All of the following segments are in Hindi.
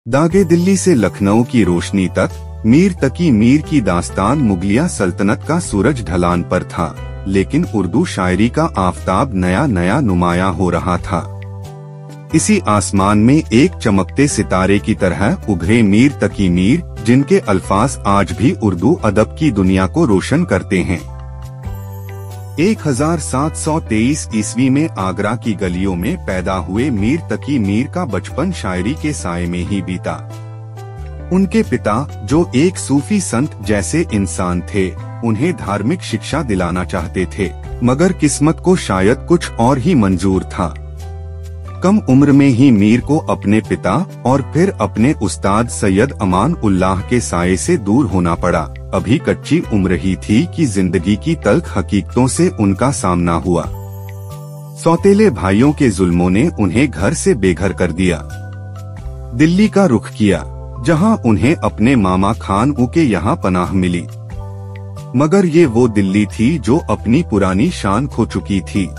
दागे दिल्ली से लखनऊ की रोशनी तक, मीर तकी मीर की दास्तान मुगलिया सल्तनत का सूरज ढलान पर था, लेकिन उर्दू शायरी का आफताब नया नया नुमाया हो रहा था। इसी आसमान में एक चमकते सितारे की तरह उभरे मीर तकी मीर, जिनके अल्फाज आज भी उर्दू अदब की दुनिया को रोशन करते हैं। 1723 ईस्वी में आगरा की गलियों में पैदा हुए मीर तकी मीर का बचपन शायरी के साए में ही बीता। उनके पिता, जो एक सूफी संत जैसे इंसान थे, उन्हें धार्मिक शिक्षा दिलाना चाहते थे, मगर किस्मत को शायद कुछ और ही मंजूर था। कम उम्र में ही मीर को अपने पिता और फिर अपने उस्ताद सैयद अमान उल्लाह के साये से दूर होना पड़ा। अभी कच्ची उम्र ही थी कि जिंदगी की तल्ख हकीकतों से उनका सामना हुआ। सौतेले भाइयों के जुल्मों ने उन्हें घर से बेघर कर दिया। दिल्ली का रुख किया, जहां उन्हें अपने मामा खान ऊ के यहाँ पनाह मिली, मगर ये वो दिल्ली थी जो अपनी पुरानी शान खो चुकी थी।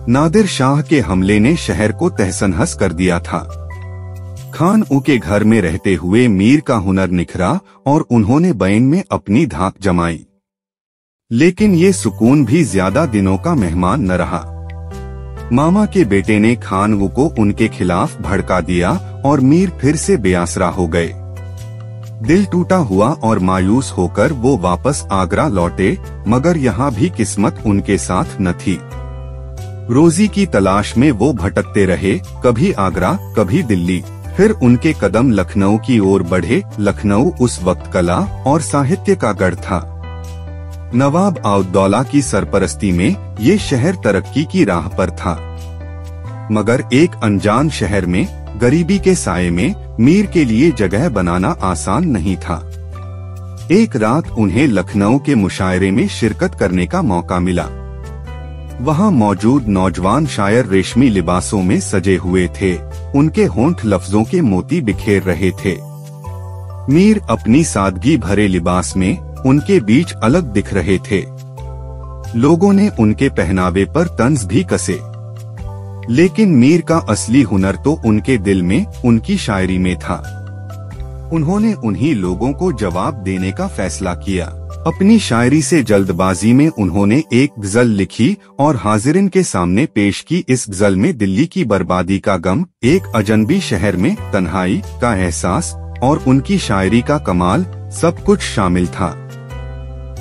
नादिर शाह के हमले ने शहर को तहस-नहस कर दिया था। खान ऊ के घर में रहते हुए मीर का हुनर निखरा और उन्होंने बैन में अपनी धाक जमाई। लेकिन ये सुकून भी ज्यादा दिनों का मेहमान न रहा। मामा के बेटे ने खान ऊ को उनके खिलाफ भड़का दिया और मीर फिर से बेआसरा हो गए। दिल टूटा हुआ और मायूस होकर वो वापस आगरा लौटे, मगर यहाँ भी किस्मत उनके साथ न थी। रोजी की तलाश में वो भटकते रहे, कभी आगरा, कभी दिल्ली। फिर उनके कदम लखनऊ की ओर बढ़े। लखनऊ उस वक्त कला और साहित्य का गढ़ था। नवाब औद्दौला की सरपरस्ती में ये शहर तरक्की की राह पर था, मगर एक अनजान शहर में, गरीबी के साये में, मीर के लिए जगह बनाना आसान नहीं था। एक रात उन्हें लखनऊ के मुशायरे में शिरकत करने का मौका मिला। वहां मौजूद नौजवान शायर रेशमी लिबासों में सजे हुए थे, उनके होंठ लफ्जों के मोती बिखेर रहे थे। मीर अपनी सादगी भरे लिबास में उनके बीच अलग दिख रहे थे। लोगों ने उनके पहनावे पर तंज भी कसे, लेकिन मीर का असली हुनर तो उनके दिल में, उनकी शायरी में था। उन्होंने उन्हीं लोगों को जवाब देने का फैसला किया। अपनी शायरी से जल्दबाजी में उन्होंने एक गजल लिखी और हाजिरिन के सामने पेश की। इस गजल में दिल्ली की बर्बादी का गम, एक अजनबी शहर में तन्हाई का एहसास और उनकी शायरी का कमाल, सब कुछ शामिल था।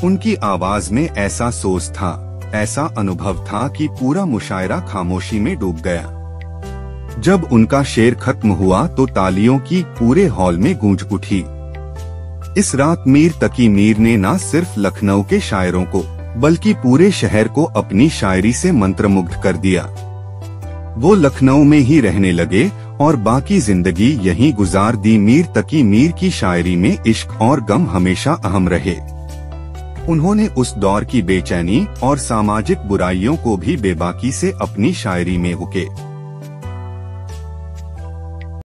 उनकी आवाज में ऐसा सोच था, ऐसा अनुभव था कि पूरा मुशायरा खामोशी में डूब गया। जब उनका शेर खत्म हुआ तो तालियों की पूरे हॉल में गूंज उठी। इस रात मीर तकी मीर ने न सिर्फ लखनऊ के शायरों को, बल्कि पूरे शहर को अपनी शायरी से मंत्रमुग्ध कर दिया। वो लखनऊ में ही रहने लगे और बाकी जिंदगी यहीं गुजार दी। मीर तकी मीर की शायरी में इश्क और गम हमेशा अहम रहे। उन्होंने उस दौर की बेचैनी और सामाजिक बुराइयों को भी बेबाकी से अपनी शायरी में उके।